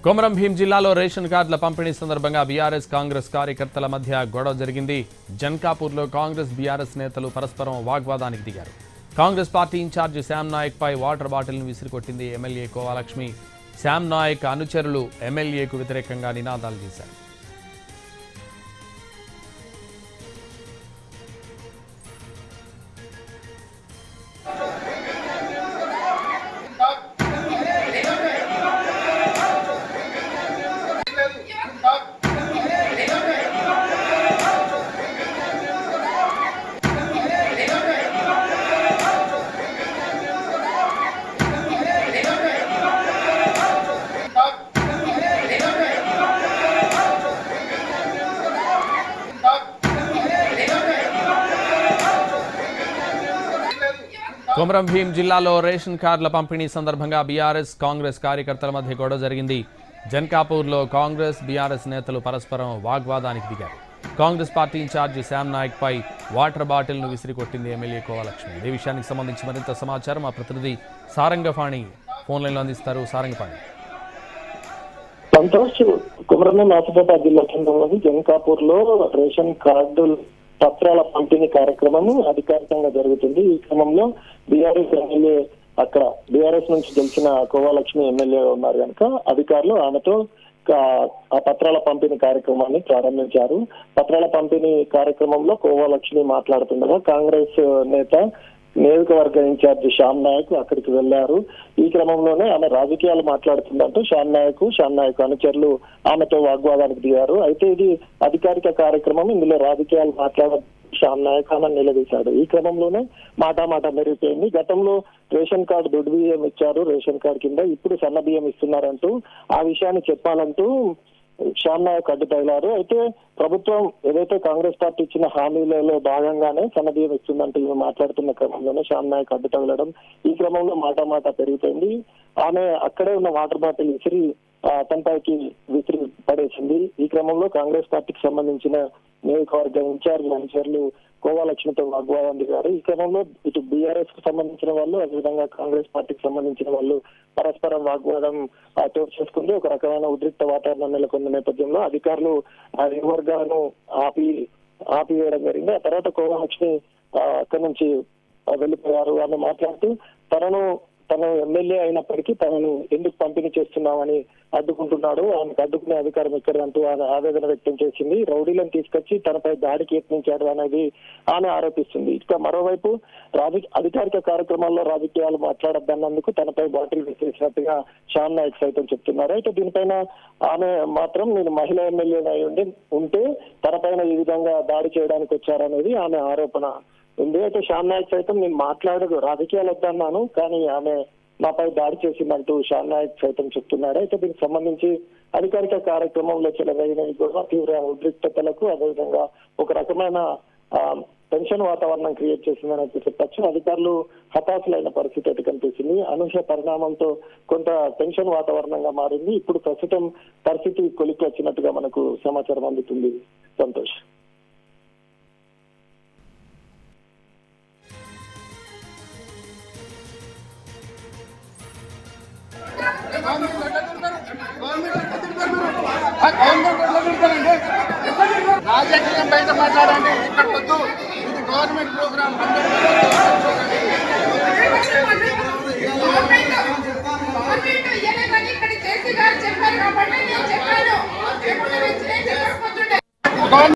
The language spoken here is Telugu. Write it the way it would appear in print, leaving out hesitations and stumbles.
కొమరం భీం జిల్లాలో రేషన్ కార్డుల పంపిణీ సందర్భంగా బీఆర్ఎస్ కాంగ్రెస్ కార్యకర్తల మధ్య గొడవ జరిగింది. జన్కాపూర్లో కాంగ్రెస్ బీఆర్ఎస్ నేతలు పరస్పరం వాగ్వాదానికి దిగారు. కాంగ్రెస్ పార్టీ ఇన్ఛార్జి శ్యామ్ నాయక్ పై వాటర్ బాటిల్ను విసిరికొట్టింది ఎమ్మెల్యే కోవాలక్ష్మి. శ్యామ్ నాయక్ అనుచరులు ఎమ్మెల్యేకు వ్యతిరేకంగా నినాదాలు చేశారు. కొమరం భీం జిల్లాలో రేషన్ కార్డుల పంపిణీ సందర్భంగా బీఆర్ఎస్ కాంగ్రెస్ కార్యకర్తల మధ్య గొడవ జరిగింది. జన్కాపూర్లో కాంగ్రెస్ బీఆర్ఎస్ నేతలు పరస్పరం వాగ్వాదానికి దిగారు. కాంగ్రెస్ పార్టీ ఇన్ఛార్జి శ్యామ్ నాయక్ పై వాటర్ బాటిల్ను విసిరికొట్టింది ఎమ్మెల్యే కోవాలక్ష్మి. ఇదే విషయానికి సంబంధించి మరింత సమాచారం మా ప్రతినిధి సారంగపాణి ఫోన్ లైన్లో అందిస్తారు. సారంగపాణి. సంతోష్, కొమరం ఆసిఫాబాద్ జిల్లా కేంద్రంలోని జన్కాపూర్ లో రేషన్ కార్డు పత్రాల పంపిణీ కార్యక్రమం అధికారికంగా జరుగుతుంది. ఈ క్రమంలో బీఆర్ఎస్ ఎమ్మెల్యే అక్కడ బీఆర్ఎస్ నుంచి గెలిచిన కోవాలక్ష్మి ఎమ్మెల్యే ఉన్నారు కనుక అధికారులు ఆమెతో ఆ పత్రాల పంపిణీ కార్యక్రమాన్ని ప్రారంభించారు. పత్రాల పంపిణీ కార్యక్రమంలో కోవాలక్ష్మి మాట్లాడుతుండగా కాంగ్రెస్ నేత నియోజకవర్గ ఇన్ఛార్జి శ్యామ్ నాయక్ అక్కడికి వెళ్లారు. ఈ క్రమంలోనే ఆమె రాజకీయాలు మాట్లాడుతుందంటూ శ్యామ్ నాయక్ అనుచరులు ఆమెతో వాగ్వాదానికి దిగారు. అయితే ఇది అధికారిక కార్యక్రమం, ఇందులో రాజకీయాలు మాట్లాడ శ్యామ్ నాయక్ ఆమె నిలదీశాడు. ఈ క్రమంలోనే మాట మెరుగుపోయింది. గతంలో రేషన్ కార్డు దొడ్డు బియ్యం ఇచ్చారు, రేషన్ కార్డు కింద ఇప్పుడు సన్న బియ్యం ఇస్తున్నారంటూ ఆ విషయాన్ని చెప్పాలంటూ శ్యామ్ నాయక్ అడ్డు తగిలారు. అయితే ప్రభుత్వం ఏదైతే కాంగ్రెస్ పార్టీ ఇచ్చిన హామీలలో భాగంగానే సన్నబియ్యం ఇస్తుందంటూ ఈమె మాట్లాడుతున్న క్రమంలోనే శ్యామ్ నాయక్ అడ్డు తగలడం, ఈ క్రమంలో మాట పెరిగిపోయింది. ఆమె అక్కడే ఉన్న వాటర్ బాటిల్ విసిరి తనపైకి విసిరి పడేసింది. ఈ క్రమంలో కాంగ్రెస్ పార్టీకి సంబంధించిన నియోజకవర్గ ఇన్ఛార్జ్ అనుచరులు కోవాలక్ష్మితో వాగ్వాదం దిగారు. ఈ క్రమంలో ఇటు బీఆర్ఎస్ కు సంబంధించిన వాళ్ళు, అదేవిధంగా కాంగ్రెస్ పార్టీకి సంబంధించిన వాళ్ళు పరస్పరం వాగ్వాదం చోటు చేసుకుంది. ఒక రకమైన ఉద్రిక్త వాతావరణం నెలకొన్న నేపథ్యంలో అధికారులు ఆ ఇరు వర్గాలను ఆపివేయడం జరిగింది. ఆ తర్వాత కోవాలక్ష్మి అక్కడి నుంచి వెళ్ళిపోయారు. ఆమె మాట్లాడుతూ తను ఎమ్మెల్యే అయినప్పటికీ తనను ఎందుకు పంపిణీ చేస్తున్నామని అడ్డుకుంటున్నాడు, ఆమెకు అడ్డుకునే అధికారం ఎక్కడంటూ ఆమె ఆవేదన వ్యక్తం చేసింది. రౌడీలను తీసుకొచ్చి తనపై దాడికి యత్నించాడు అనేది ఆమె ఆరోపిస్తుంది. ఇక మరోవైపు అధికారిక కార్యక్రమాల్లో రాజకీయాలు మాట్లాడద్దన్నందుకు తనపై బాటిల్ విసిరేసినట్టుగా శ్యామ్ నాయక్ సైతం చెప్తున్నారు. అయితే దీనిపైన ఆమె మాత్రం నేను మహిళా ఎమ్మెల్యే ఉంటే తనపైన ఈ విధంగా దాడి చేయడానికి వచ్చారనేది ఆమె ఆరోపణ ఉంది. అయితే శ్యామ్ నాయక్ సైతం నేను మాట్లాడదు, రాజకీయాలు వద్దన్నాను, కానీ ఆమె నాపై దాడి చేసిందంటూ శ్యామ్ నాయక్ సైతం చెప్తున్నాడు. అయితే దీనికి సంబంధించి అధికారిక కార్యక్రమంలో చెలవైన కూడా తీవ్ర ఉద్రిక్తతలకు, అదేవిధంగా ఒక రకమైన టెన్షన్ వాతావరణం క్రియేట్ చేసిందని అయితే చెప్పచ్చు. అధికారులు హతాశులైన పరిస్థితి అయితే కనిపిస్తుంది. అనూహ్య పరిణామంతో కొంత టెన్షన్ వాతావరణంగా మారింది. ఇప్పుడు ప్రస్తుతం పరిస్థితి కొలిక్కి వచ్చినట్టుగా మనకు సమాచారం అందుతుంది. సంతోష్. రాజకీయం బయట మాట్లాడండి, ఇక్కడ వద్దు. ఇది గవర్నమెంట్ ప్రోగ్రామ్.